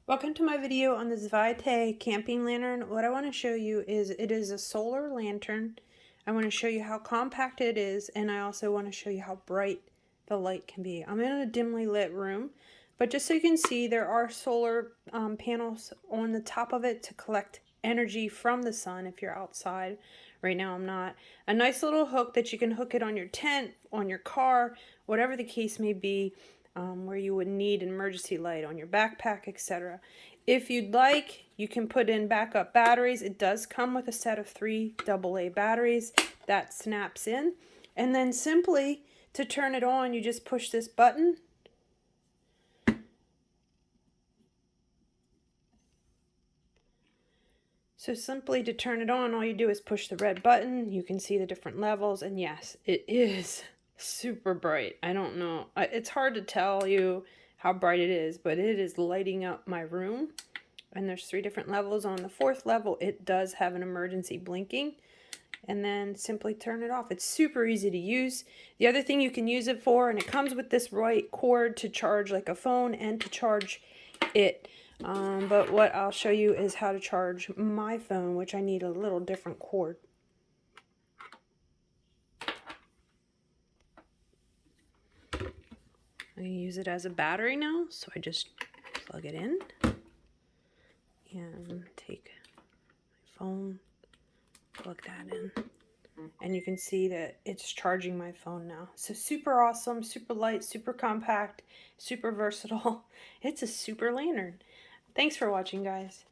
Welcome to my video on the ZFITEI camping lantern. What I want to show you is it is a solar lantern. I want to show you how compact it is, and I also want to show you how bright the light can be. I'm in a dimly lit room, but just so you can see, there are solar panels on the top of it to collect energy from the sun if you're outside. Right now I'm not. A nice little hook that you can hook it on your tent, on your car, whatever the case may be. Where you would need an emergency light on your backpack, etc. If you'd like, you can put in backup batteries. It does come with a set of 3 AA batteries that snaps in. And then simply, to turn it on, you just push this button. So simply to turn it on, all you do is push the red button. You can see the different levels, and yes, it is super bright. I don't know. It's hard to tell you how bright it is, but it is lighting up my room. And there's 3 different levels. On the 4th level, it does have an emergency blinking. And then simply turn it off. It's super easy to use. The other thing you can use it for, and it comes with this white cord to charge like a phone and to charge it. But what I'll show you is how to charge my phone, which I need a little different cord. I use it as a battery now, so I just plug it in and take my phone, plug that in, and you can see that it's charging my phone now. So super awesome, super light, super compact, super versatile. It's a super lantern. Thanks for watching, guys.